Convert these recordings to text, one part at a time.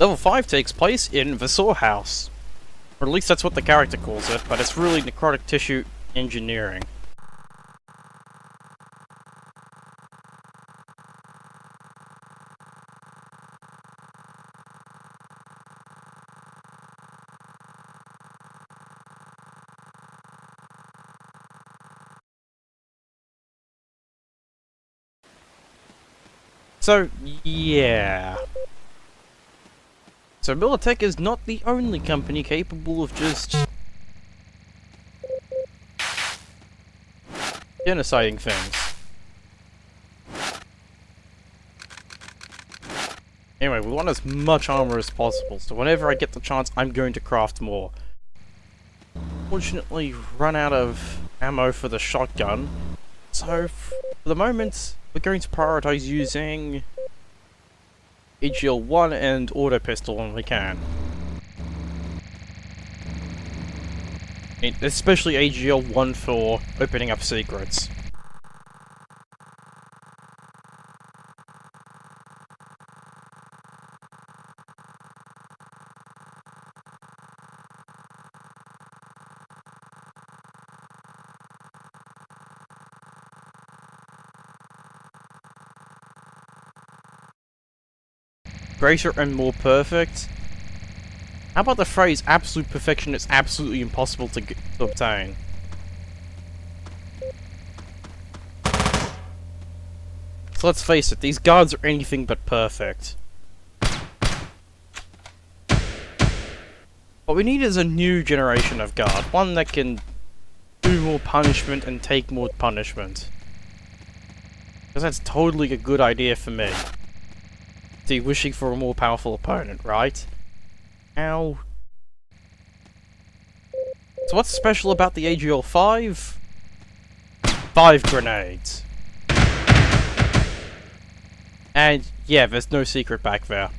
Level 5 takes place in the storehouse. Or at least that's what the character calls it, but it's really necrotic tissue engineering. So, yeah. So Militech is not the only company capable of just genociding things. Anyway, we want as much armor as possible, so whenever I get the chance, I'm going to craft more. Fortunately, run out of ammo for the shotgun, so for the moment, we're going to prioritize using AGL-1 and auto pistol when we can. Especially AGL-1 for opening up secrets. Greater and more perfect? How about the phrase, absolute perfection is absolutely impossible to obtain? So let's face it, these guards are anything but perfect. What we need is a new generation of guard, one that can do more punishment and take more punishment. Because that's totally a good idea for me. See, wishing for a more powerful opponent, right? Ow. So what's special about the AGL-5? 5 grenades. And yeah, there's no secret back there.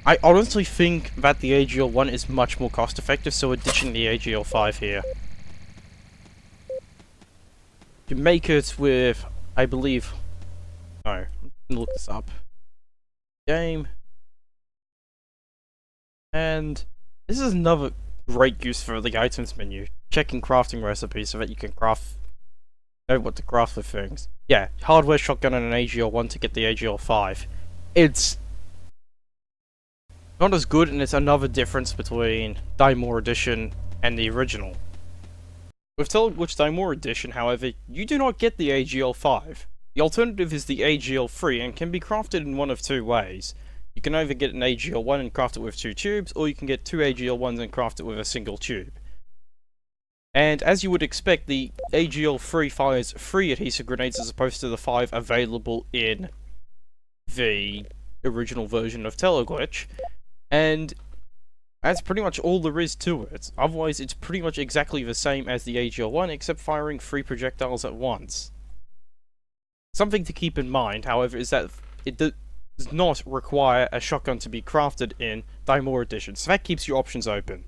I honestly think that the AGL-1 is much more cost effective, so we're ditching the AGL-5 here. You make it with, I believe... No, I'm gonna look this up. Game. And this is another great use for the items menu. Checking crafting recipes so that you can know what to craft with things. Yeah, hardware shotgun and an AGL-1 to get the AGL-5. It's not as good, and it's another difference between Daimor Edition and the original. With Teleglitch Daimor Edition, however, you do not get the AGL-5. The alternative is the AGL-3 and can be crafted in one of two ways. You can either get an AGL-1 and craft it with 2 tubes, or you can get 2 AGL-1s and craft it with a single tube. And as you would expect, the AGL-3 fires 3 adhesive grenades as opposed to the 5 available in the original version of Teleglitch. And that's pretty much all there is to it. Otherwise, it's pretty much exactly the same as the AGL-1, except firing 3 projectiles at once. Something to keep in mind, however, is that it does not require a shotgun to be crafted in Daimor Edition, so that keeps your options open.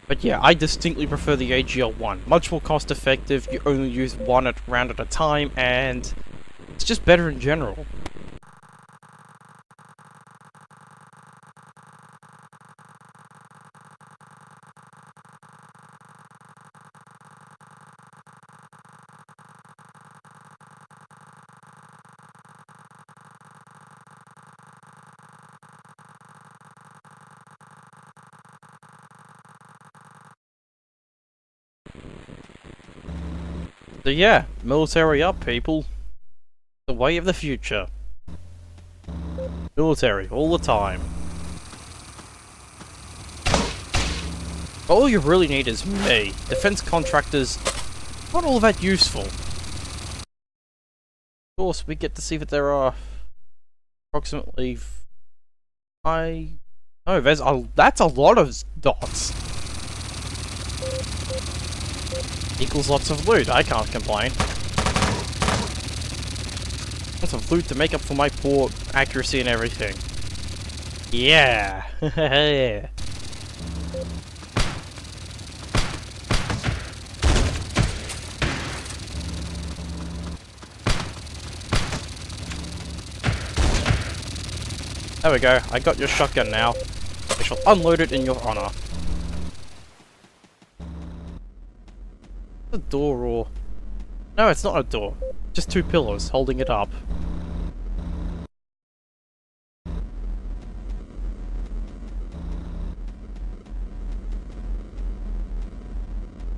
But yeah, I distinctly prefer the AGL-1. Much more cost effective, you only use one round at a time, and it's just better in general. So yeah, military up, people. The way of the future. Military, all the time. All you really need is me. Defense contractors, not all that useful. Of course, we get to see that there are approximately... Oh, that's a lot of dots. Equals lots of loot, I can't complain. Lots of loot to make up for my poor accuracy and everything. Yeah! There we go, I got your shotgun now. I shall unload it in your honor. A door or... No, it's not a door. Just two pillars holding it up.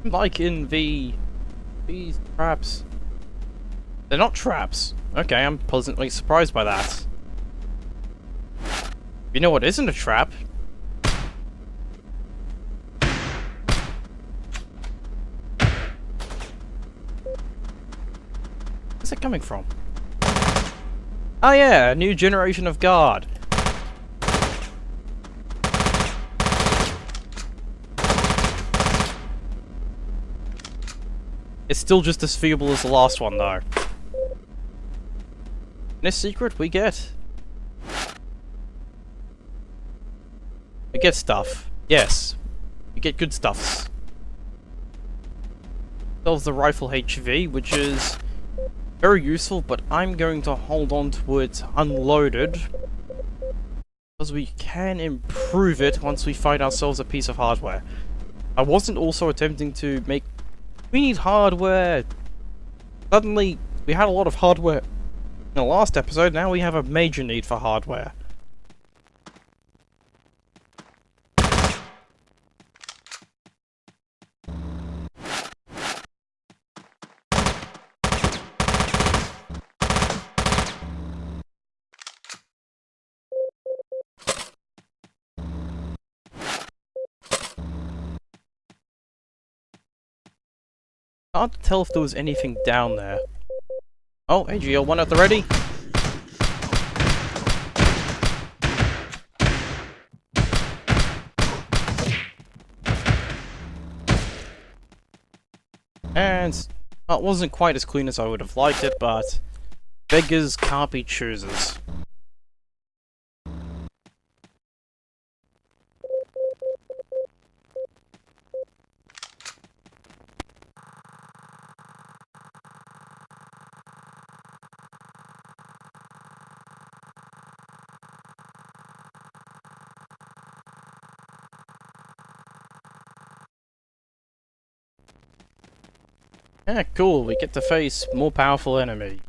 Like in these traps. They're not traps. Okay, I'm pleasantly surprised by that. You know what isn't a trap? Where's it coming from? Oh yeah, a new generation of guard. It's still just as feeble as the last one, though. In a secret, we get stuff. Yes, we get good stuffs. Sells the rifle HV, which is very useful, but I'm going to hold on to it unloaded because we can improve it once we find ourselves a piece of hardware. I wasn't also attempting to make... We need hardware. Suddenly, we had a lot of hardware in the last episode, now we have a major need for hardware. Hard to tell if there was anything down there. Oh, AGL1 at the ready. And well, it wasn't quite as clean as I would have liked it, but beggars can't be choosers. Yeah, cool, we get to face more powerful enemies.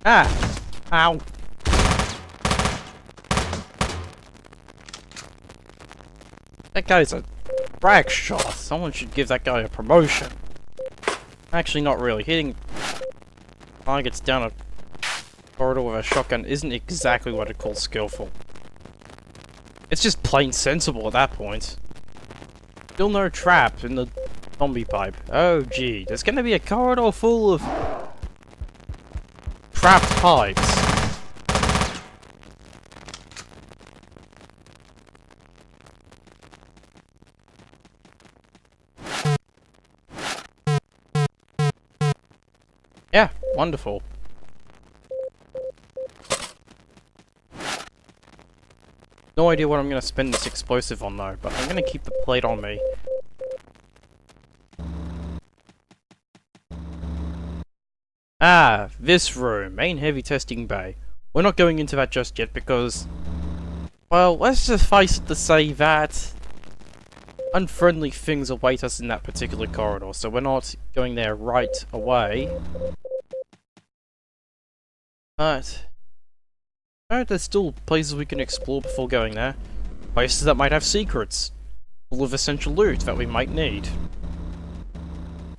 Ah! Ow! That guy's a frag shot. Someone should give that guy a promotion. Actually, not really. Hitting targets down a corridor with a shotgun isn't exactly what I'd call skillful. It's just plain sensible at that point. Still no trap in the zombie pipe. Oh gee, there's gonna be a corridor full of trapped pipes. Yeah, wonderful. No idea what I'm going to spend this explosive on though, but I'm going to keep the plate on me. Ah, this room, main heavy testing bay. We're not going into that just yet because, well, let's just face it to say that unfriendly things await us in that particular corridor, so we're not going there right away. But there's still places we can explore before going there. Places that might have secrets, full of essential loot that we might need.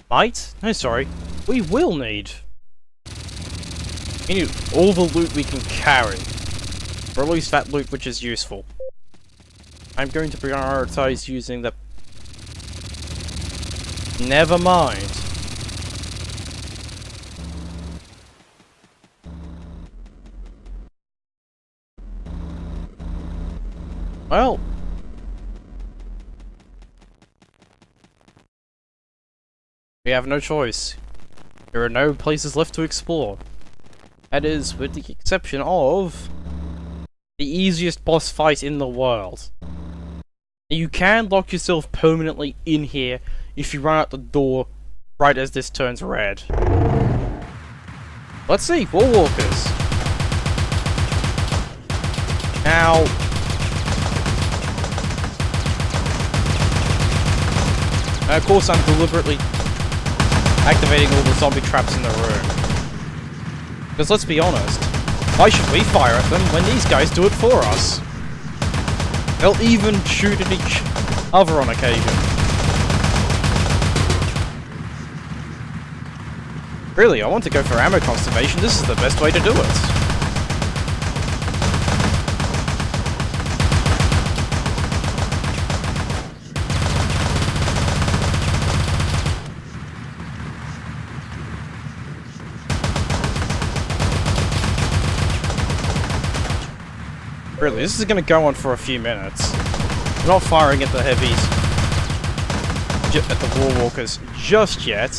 Might? No, sorry. We will need. We need all the loot we can carry. Or at least that loot which is useful. I'm going to prioritize using the... Never mind. Well... we have no choice. There are no places left to explore. That is, with the exception of the easiest boss fight in the world. You can lock yourself permanently in here if you run out the door right as this turns red. Let's see, Warwalkers. Now, of course I'm deliberately activating all the zombie traps in the room. Because let's be honest, why should we fire at them when these guys do it for us? They'll even shoot at each other on occasion. Really, I want to go for ammo conservation. This is the best way to do it. Really, this is going to go on for a few minutes. We're not firing at the heavies, at the Warwalkers just yet.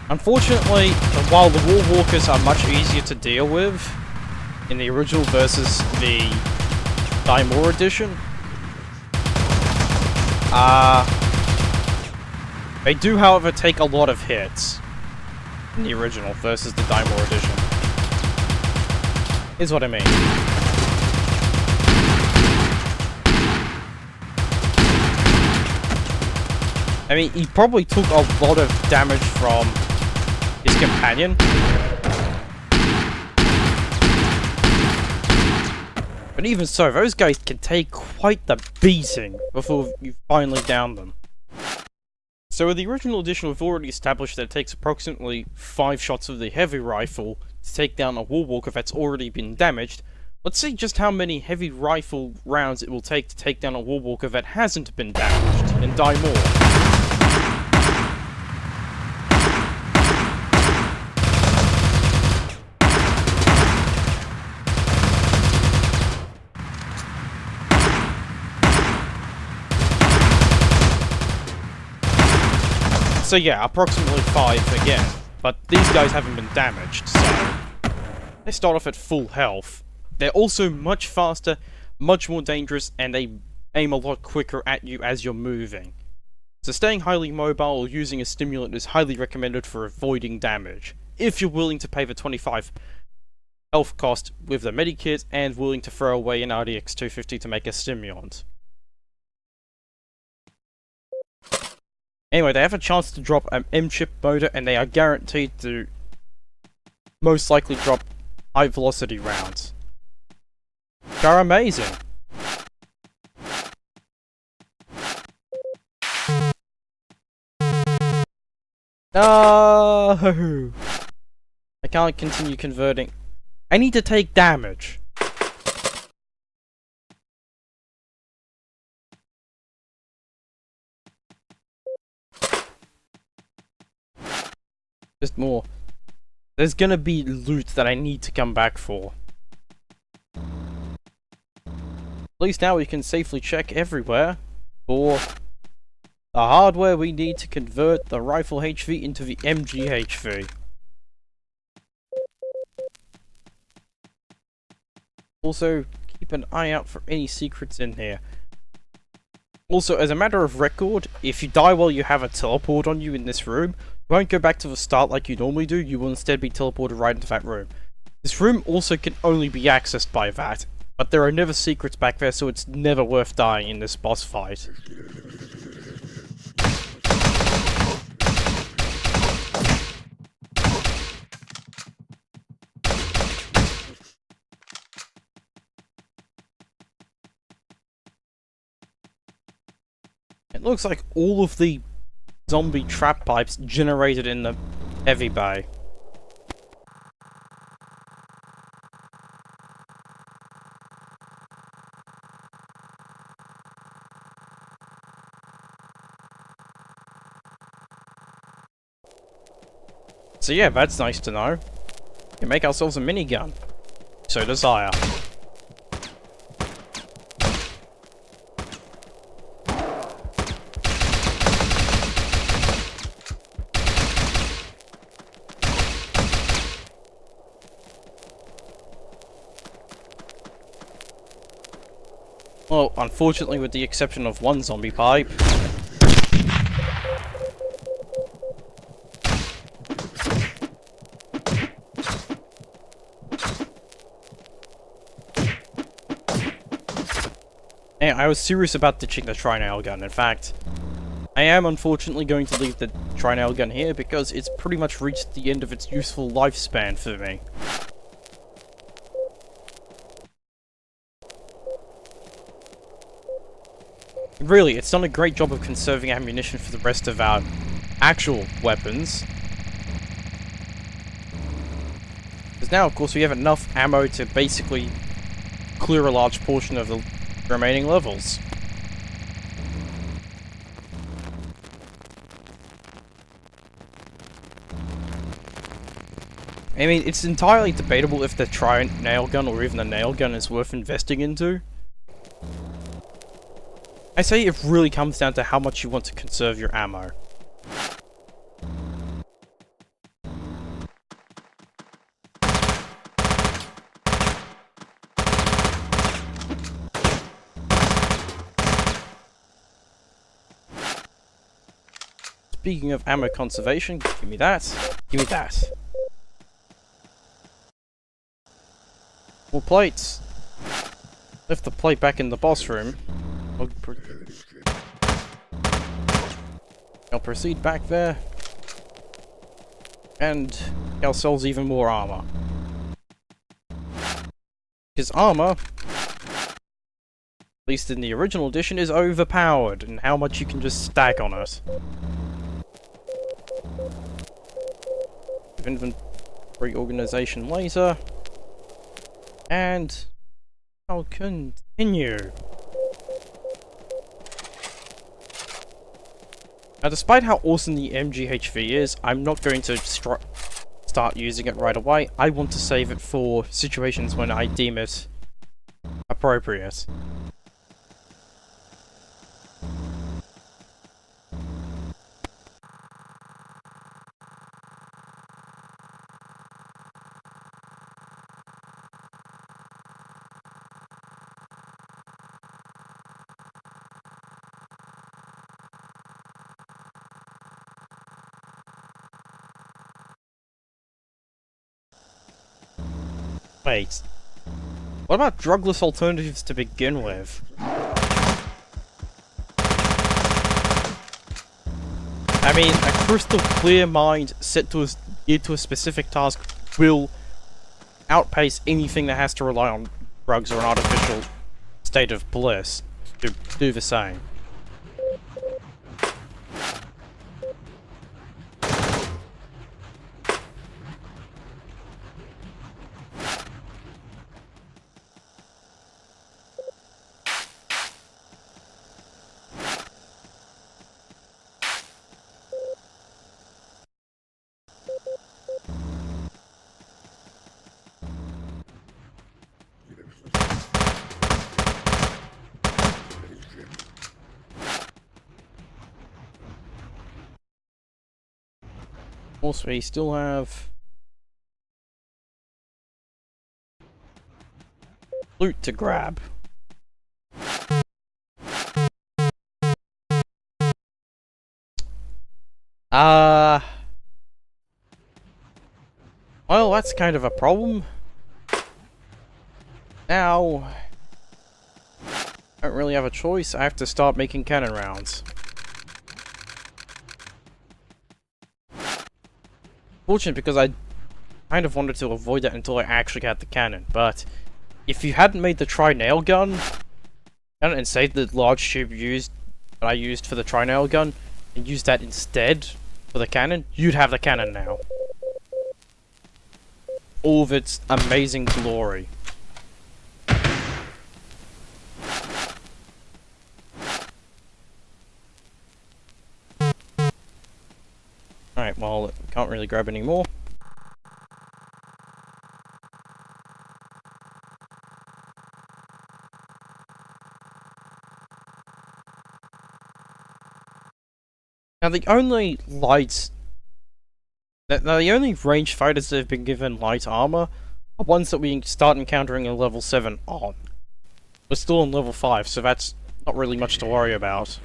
Unfortunately, while the Warwalkers are much easier to deal with in the original versus the Daimor edition, they do, however, take a lot of hits in the original versus the Daimor edition. Is what I mean. I mean, he probably took a lot of damage from his companion. But even so, those guys can take quite the beating before you finally down them. So with the original edition, we've already established that it takes approximately 5 shots of the heavy rifle to take down a Warwalker that's already been damaged. Let's see just how many heavy rifle rounds it will take to take down a Warwalker that hasn't been damaged in Daimor. So yeah, approximately 5 again, but these guys haven't been damaged, so they start off at full health. They're also much faster, much more dangerous, and they aim a lot quicker at you as you're moving. So staying highly mobile or using a stimulant is highly recommended for avoiding damage, if you're willing to pay the 25 health cost with the medikit and willing to throw away an RDX 250 to make a stimulant. Anyway, they have a chance to drop an M-chip motor, and they are guaranteed to most likely drop high velocity rounds. They're amazing. No! I can't continue converting. I need to take damage. Just more. There's gonna be loot that I need to come back for. At least now we can safely check everywhere for the hardware we need to convert the rifle HV into the MG HV. Also, keep an eye out for any secrets in here. Also, as a matter of record, if you die while you have a teleport on you in this room, you won't go back to the start like you normally do, you will instead be teleported right into that room. This room also can only be accessed by that, but there are never secrets back there, so it's never worth dying in this boss fight. It looks like all of the zombie trap pipes generated in the heavy bay. So yeah, that's nice to know. We can make ourselves a minigun. so desire. Well, unfortunately, with the exception of one zombie pipe. And I was serious about ditching the tri-nailgun. In fact, I am unfortunately going to leave the tri-nailgun here because it's pretty much reached the end of its useful lifespan for me. Really, it's done a great job of conserving ammunition for the rest of our actual weapons. Because now, of course, we have enough ammo to basically clear a large portion of the remaining levels. I mean, it's entirely debatable if the tri-nailgun or even the nailgun is worth investing into. I say it really comes down to how much you want to conserve your ammo. Speaking of ammo conservation, give me that. Give me that. More plates. Left the plate back in the boss room. I'll proceed back there. And Cal sells even more armor. Because armor, at least in the original edition, is overpowered in how much you can just stack on it. Inventory organization later. And I'll continue. Now, despite how awesome the MGHV is, I'm not going to start using it right away. I want to save it for situations when I deem it appropriate. Wait. What about drugless alternatives to begin with? I mean, a crystal clear mind set to geared to a specific task will outpace anything that has to rely on drugs or an artificial state of bliss to do the same. Also, we still have loot to grab. Well, that's kind of a problem. Now, I don't really have a choice. I have to start making cannon rounds. Fortunate because I kind of wanted to avoid that until I actually had the cannon, but if you hadn't made the tri-nailgun and saved the large tube that I used for the tri-nailgun and used that instead for the cannon, you'd have the cannon now. All of its amazing glory. Alright, well, can't really grab any more. Now the only ranged fighters that have been given light armor are ones that we start encountering in level 7 on. We're still on level 5, so that's not really much to worry about.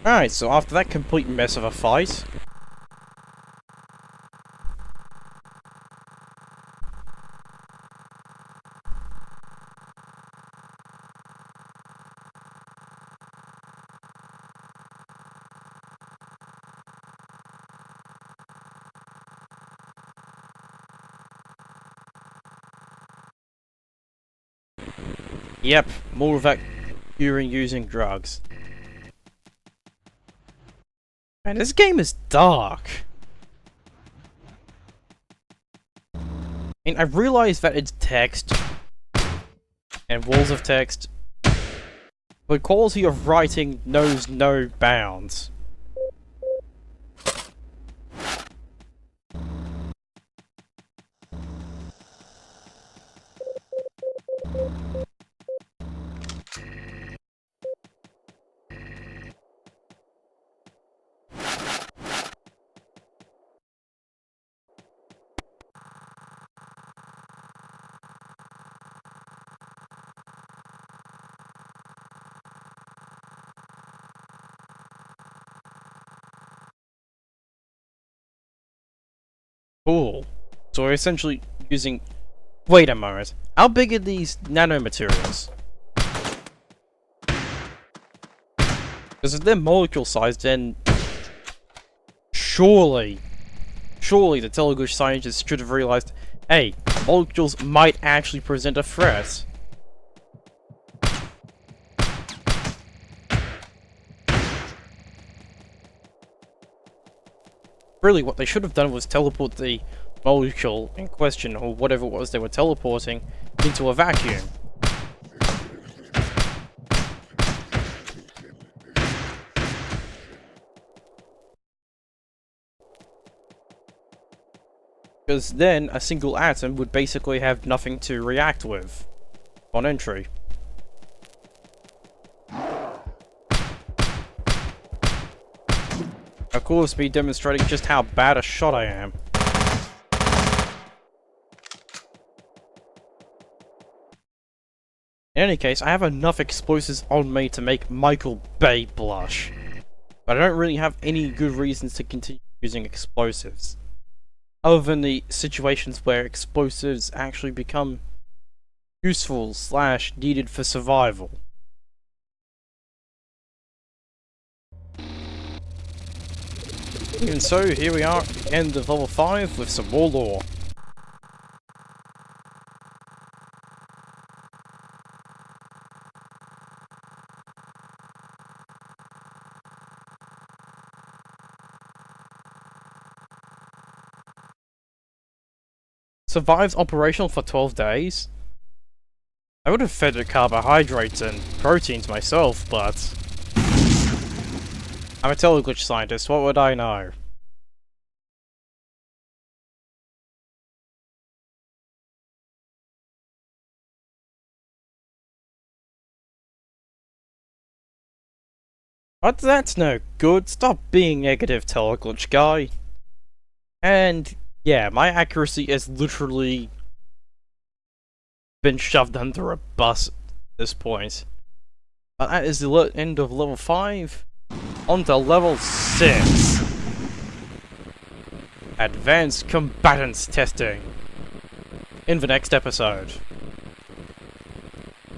Alright, so after that complete mess of a fight... Yep, more of that curing using drugs. Man, this game is dark. And I realize that it's text and walls of text, but quality of writing knows no bounds. Cool. So we're essentially using... Wait a moment. How big are these nanomaterials? Because if they're molecule sized, then... Surely the Teleglitch scientists should have realized, hey, molecules might actually present a threat. Really, what they should have done was teleport the molecule in question, or whatever it was they were teleporting, into a vacuum. Because then, a single atom would basically have nothing to react with on entry. Of course, me demonstrating just how bad a shot I am. In any case, I have enough explosives on me to make Michael Bay blush. But I don't really have any good reasons to continue using explosives. Other than the situations where explosives actually become useful / needed for survival. And so, here we are, end of level 5 with some more lore. Survives operational for 12 days? I would have fed it carbohydrates and proteins myself, but... I'm a Teleglitch scientist, what would I know? But that's no good, stop being negative, Teleglitch guy. And yeah, my accuracy has literally been shoved under a bus at this point. But that is the end of level 5. On to level 6. Advanced Combatants Testing. In the next episode.